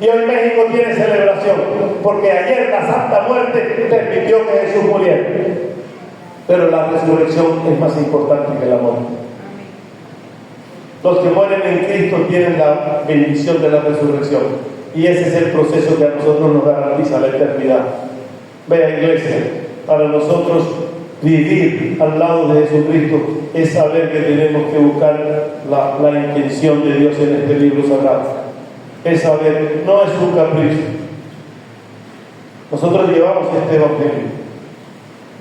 Y hoy México tiene celebración, porque ayer la Santa Muerte permitió que Jesús muriera. Pero la resurrección es más importante que la muerte. Los que mueren en Cristo tienen la bendición de la resurrección. Y ese es el proceso que a nosotros nos garantiza la eternidad. Vea, iglesia, para nosotros Vivir al lado de Jesucristo es saber que tenemos que buscar la intención de Dios en este libro sagrado. Es saber, no es un capricho. Nosotros llevamos este evangelio.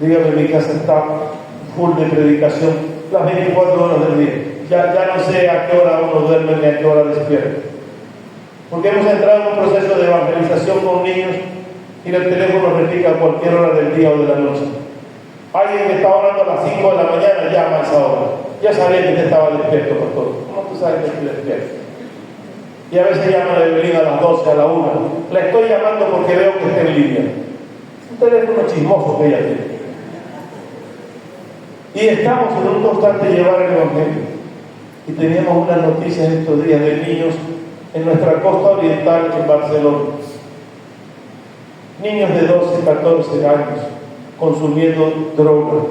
Dígame, mi casa está full de predicación las 24 horas del día. Ya no sé a qué hora uno duerme ni a qué hora despierta. Porque hemos entrado en un proceso de evangelización con niños y el teléfono repica a cualquier hora del día o de la noche. Alguien que está orando a las 5 de la mañana llama a esa hora. Ya sabía que usted estaba despierto, pastor. ¿Cómo tú sabes que estoy despierto? Y a veces llama a Evelyn a las 12, a la 1. La estoy llamando porque veo que está en línea. Es un teléfono chismoso que ella tiene. Y estamos en un constante llevar el evangelio. Y teníamos unas noticias estos días de niños en nuestra costa oriental en Barcelona. Niños de 12, 14 años consumiendo droga,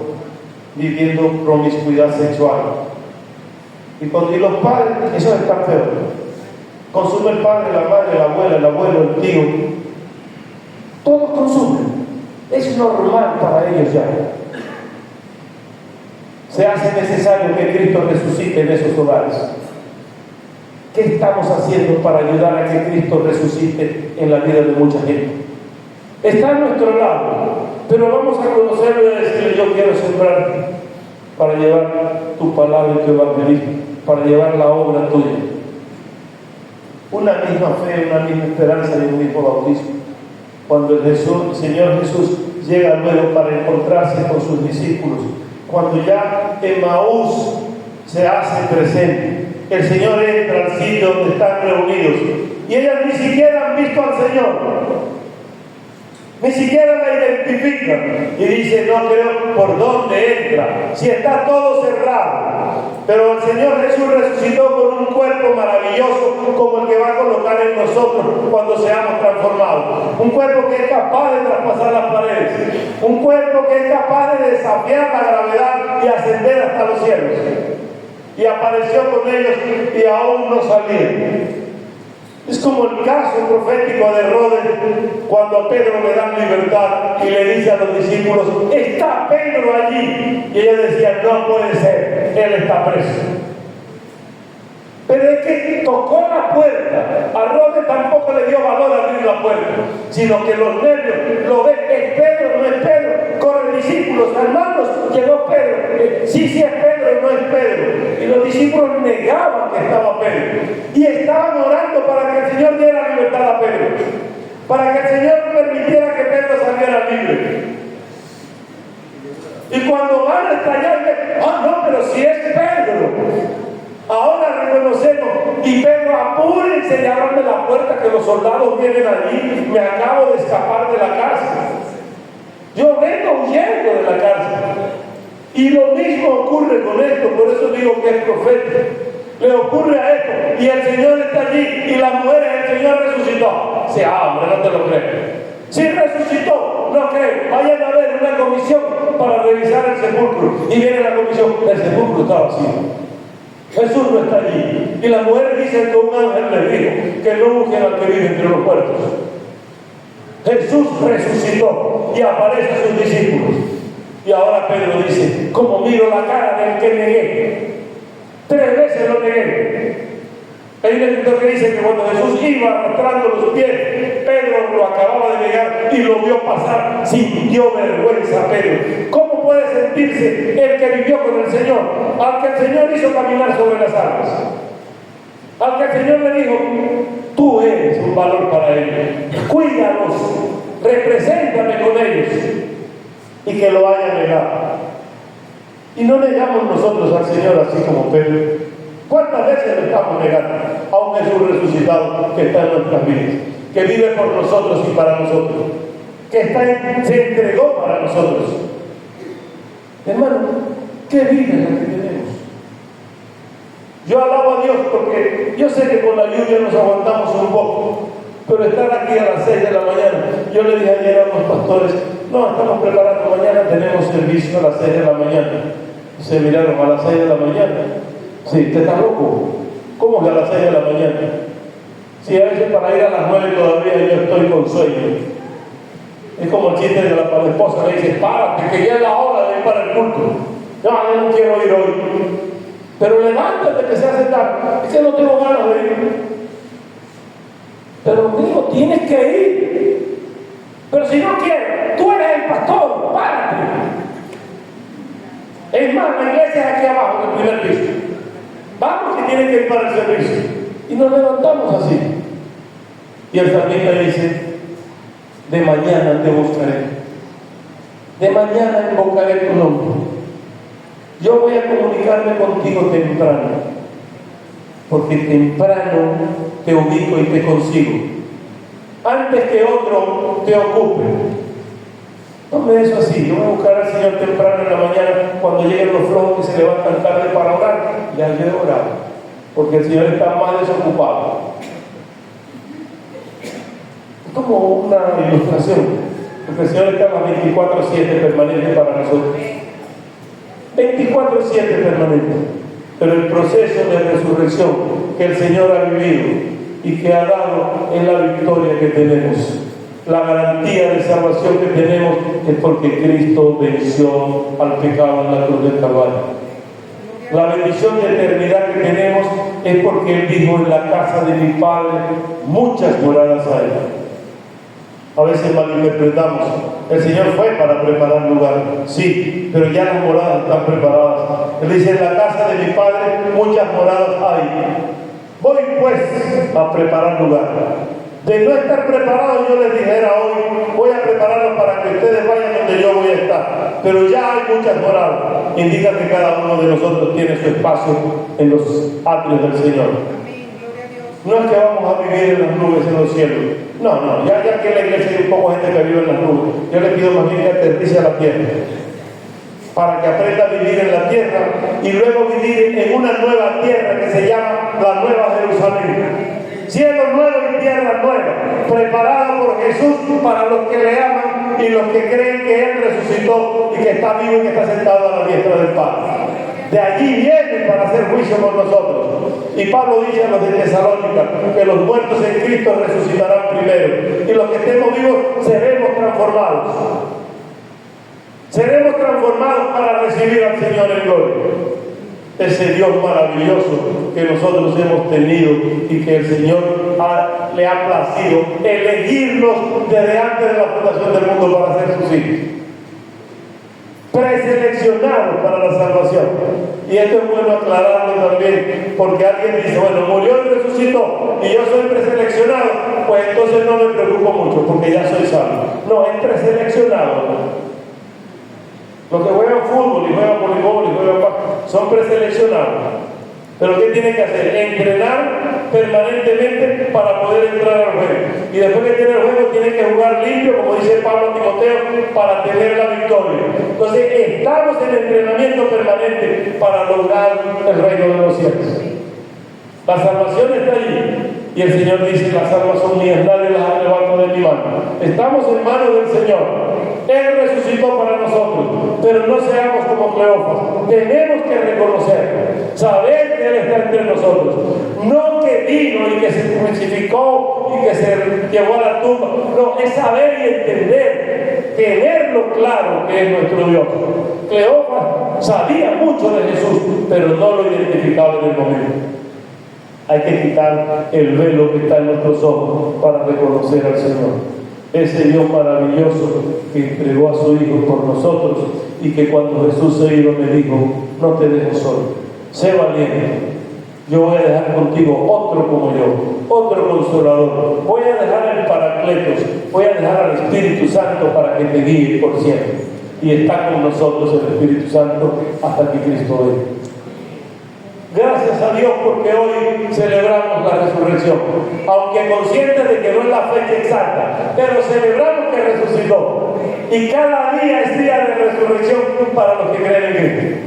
viviendo promiscuidad sexual. Y los padres, eso está peor. Consume el padre, la madre, la abuela, el abuelo, el tío. Todos consumen. Es normal para ellos ya. Se hace necesario que Cristo resucite en esos hogares. ¿Qué estamos haciendo para ayudar a que Cristo resucite en la vida de mucha gente? Está a nuestro lado, pero vamos a conocerlo y a decirle: yo quiero sembrar para llevar tu palabra y tu evangelismo, para llevar la obra tuya. Una misma fe, una misma esperanza y un mismo bautismo. Cuando el Señor Jesús llega luego para encontrarse con sus discípulos, cuando ya Emaús se hace presente, el Señor entra al sitio donde están reunidos y ellos ni siquiera han visto al Señor. Ni siquiera la identifican y dice: no creo por dónde entra, si está todo cerrado. Pero el Señor Jesús resucitó con un cuerpo maravilloso como el que va a colocar en nosotros cuando seamos transformados. Un cuerpo que es capaz de traspasar las paredes, un cuerpo que es capaz de desafiar la gravedad y ascender hasta los cielos. Y apareció con ellos y aún no salían. Es como el caso profético de Herodes, cuando a Pedro le dan libertad y le dice a los discípulos: está Pedro allí. Y ellos decían: no puede ser, él está preso. Pero es que tocó la puerta. A Herodes tampoco le dio valor a abrir la puerta, sino que los nervios lo ven: es Pedro, no es Pedro. Corren discípulos: hermanos, llegó Pedro. Sí, es Pedro, no es Pedro. Y los discípulos negaban que estaba Pedro. Y estaban orando para que el Señor diera libertad a Pedro, para que el Señor permitiera que Pedro saliera libre. Y cuando van a estallar, no, pero si es Pedro. Ahora reconocemos. Y Pedro: apúrense y abranme la puerta, que los soldados vienen allí. Me acabo de escapar de la cárcel. Yo vengo huyendo de la cárcel. Y lo mismo ocurre con esto. Por eso digo que es profeta. Le ocurre a esto. Y el Señor está allí. Y las mujeres: el Señor resucitó. Sí, hombre, no te lo creo. Sí, resucitó. No creo. Vayan a ver una comisión para revisar el sepulcro. Y viene la comisión: el sepulcro está vacío. Jesús no está allí. Y las mujeres dicen que un ángel les dijo que no busquen al que vive entre los muertos. Jesús resucitó y aparece a sus discípulos. Y ahora Pedro dice: como miro la cara del que negué. 3 veces lo negué. Hay un escritor que dice que cuando Jesús iba arrastrando los pies, Pedro lo acababa de negar y lo vio pasar. Sintió vergüenza Pedro. ¿Cómo puede sentirse el que vivió con el Señor? Al que el Señor hizo caminar sobre las aguas. Al que el Señor le dijo: tú eres un valor para ellos. Cuídalos, represéntame con ellos. Y que lo haya negado. Y no negamos nosotros al Señor así como Pedro. ¿Cuántas veces le estamos negando a un Jesús resucitado que está en nuestras vidas? Que vive por nosotros y para nosotros. Que se entregó para nosotros. Hermano, ¿qué vida es la que tenemos? Yo alabo a Dios porque yo sé que con la lluvia nos aguantamos un poco. Pero estar aquí a las 6 de la mañana, yo le dije ayer a unos pastores: no, estamos preparando mañana, tenemos servicio a las 6 de la mañana. Se miraron: a las 6 de la mañana. Sí, ¿usted está loco? ¿Cómo que a las 6 de la mañana? Si a veces para ir a las 9 todavía yo estoy con sueño. Es como el chiste de la esposa, le dice, párate, que ya es la hora de ir para el culto. No, yo no quiero ir hoy. Pero levántate que se hace tarde. Es que no tengo ganas de ir. Pero digo, tienes que ir. Pero si no quieres, tú eres el pastor, párate. Es más, la iglesia es aquí abajo, en el primer piso. Vamos que tienen que ir para el servicio. Y nos levantamos así. Y el salmista dice, de mañana te buscaré. De mañana invocaré tu nombre. Yo voy a comunicarme contigo temprano. Porque temprano te ubico y te consigo. Antes que otro te ocupe. Tome eso así. Yo voy a buscar al Señor temprano en la mañana cuando lleguen los flojos que se levantan tarde para orar. Ya yo he orado. Porque el Señor está más desocupado. Es como una ilustración. Porque el Señor está más 24/7 permanente para nosotros. 24/7 permanente. Pero el proceso de resurrección que el Señor ha vivido y que ha dado es la victoria que tenemos. La garantía de salvación que tenemos es porque Cristo venció al pecado en la cruz del Calvario. La bendición de eternidad que tenemos es porque Él dijo, en la casa de mi Padre muchas moradas hay. A veces malinterpretamos. El Señor fue para preparar lugar. Sí, pero ya las moradas están preparadas. Él dice, en la casa de mi Padre muchas moradas hay. Voy pues a preparar lugar. De no estar preparado, yo les dijera hoy, voy a prepararlo para que ustedes vayan donde yo voy a estar. Pero ya hay muchas moradas. Indica que cada uno de nosotros tiene su espacio en los atrios del Señor. No es que vamos a vivir en las nubes en los cielos. No, ya que en la iglesia hay un poco de gente que vive en las nubes. Yo le pido más bien que aterrice a la tierra. Para que aprenda a vivir en la tierra y luego vivir en una nueva tierra que se llama la Nueva Jerusalén. Cielo nuevo y tierra nueva, preparada por Jesús para los que le aman y los que creen que Él resucitó y que está vivo y que está sentado a la diestra del Padre. De allí viene para hacer juicio por nosotros. Y Pablo dice a los de Tesalónica que los muertos en Cristo resucitarán primero y los que estemos vivos seremos transformados. Seremos transformados para recibir al Señor en gloria. Ese Dios maravilloso que nosotros hemos tenido y que el Señor le ha placido elegirnos desde antes de la fundación del mundo para ser sus hijos. Preseleccionados para la salvación. Y esto es bueno aclararlo también, porque alguien dice, bueno, murió y resucitó y yo soy preseleccionado, pues entonces no me preocupo mucho porque ya soy salvo. No, es preseleccionado. Los que juegan fútbol y juegan voleibol y juegan son preseleccionados. Pero ¿qué tienen que hacer? Entrenar permanentemente para poder entrar al juego. Y después que tiene el juego, tienen que jugar limpio, como dice Pablo a Timoteo, para tener la victoria. Entonces, estamos en entrenamiento permanente para lograr el reino de los cielos. La salvación está allí. Y el Señor dice, las armas son mías, nadie las arrebata de mi mano. Estamos en manos del Señor. Él resucitó para nosotros, pero no seamos como Cleofas. Tenemos que reconocer, saber que Él está entre nosotros. No que vino y que se crucificó y que se llevó a la tumba. No, es saber y entender, tenerlo claro que es nuestro Dios. Cleofas sabía mucho de Jesús, pero no lo identificaba en el momento. Hay que quitar el velo que está en nuestros ojos para reconocer al Señor. Ese Dios maravilloso que entregó a su Hijo por nosotros y que cuando Jesús se iba me dijo, no te dejo solo, sé valiente, yo voy a dejar contigo otro como yo, otro consolador, voy a dejar el Paracletos, voy a dejar al Espíritu Santo para que te guíe por siempre. Y está con nosotros el Espíritu Santo hasta que Cristo venga. Gracias a Dios porque hoy celebramos la resurrección, aunque conscientes de que no es la fecha exacta, pero celebramos que resucitó. Y cada día es día de resurrección para los que creen en Cristo.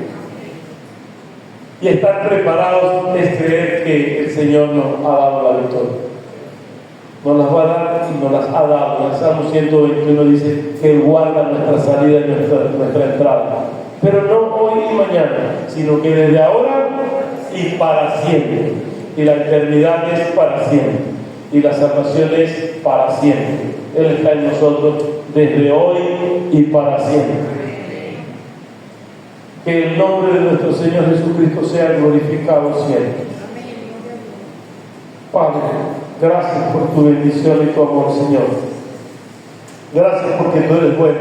Y estar preparados es creer que el Señor nos ha dado la victoria. Nos las va a dar y nos las ha dado. El Salmo 121 dice que Él guarda nuestra salida y nuestra entrada. Pero no hoy y mañana, sino que desde ahora y para siempre. Y la eternidad es para siempre. Y la salvación es para siempre. Él está en nosotros
desde hoy y para siempre. Que el nombre de nuestro Señor Jesucristo sea glorificado siempre. Padre, gracias por tu bendición y tu amor, Señor. Gracias porque tú eres bueno.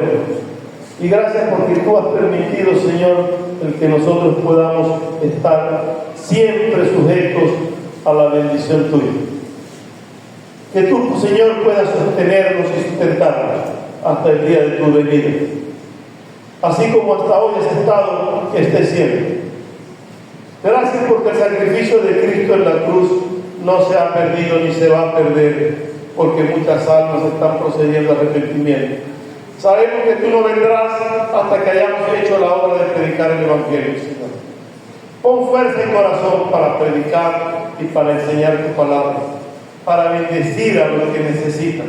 Y gracias porque tú has permitido, Señor, el que nosotros podamos estar siempre sujetos a la bendición tuya. Que tú, Señor, puedas sostenernos y sustentarnos hasta el día de tu venida. Así como hasta hoy has estado, que esté siempre. Gracias porque el sacrificio de Cristo en la cruz no se ha perdido ni se va a perder, porque muchas almas están procediendo al arrepentimiento. Sabemos que tú no vendrás hasta que hayamos hecho la obra de predicar el Evangelio, Señor. Pon fuerza y corazón para predicar y para enseñar tu palabra, para bendecir a los que necesitan,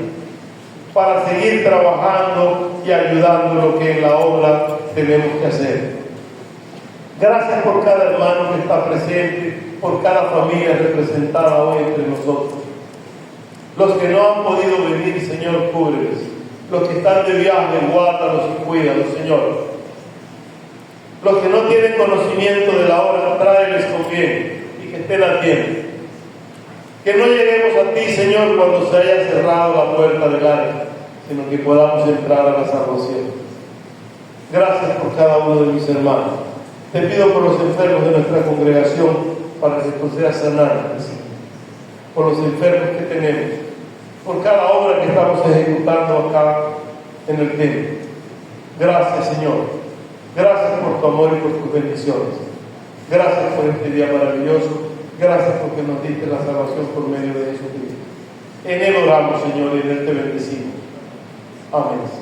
para seguir trabajando y ayudando lo que en la obra tenemos que hacer. Gracias por cada hermano que está presente, por cada familia representada hoy entre nosotros. Los que no han podido venir, Señor, cúbreles. Los que están de viaje, guárdalos y cuídalos, Señor. Los que no tienen conocimiento de la hora, tráeles con bien y que estén a tiempo. Que no lleguemos a ti, Señor, cuando se haya cerrado la puerta del arca, sino que podamos entrar a la salvación. Gracias por cada uno de mis hermanos. Te pido por los enfermos de nuestra congregación para que tú seas sanando, por los enfermos que tenemos, por cada obra que estamos ejecutando acá en el templo. Gracias, Señor. Gracias por tu amor y por tus bendiciones. Gracias por este día maravilloso. Gracias porque nos diste la salvación por medio de Jesucristo. En Él oramos, Señor, y en Él te bendecimos. Amén.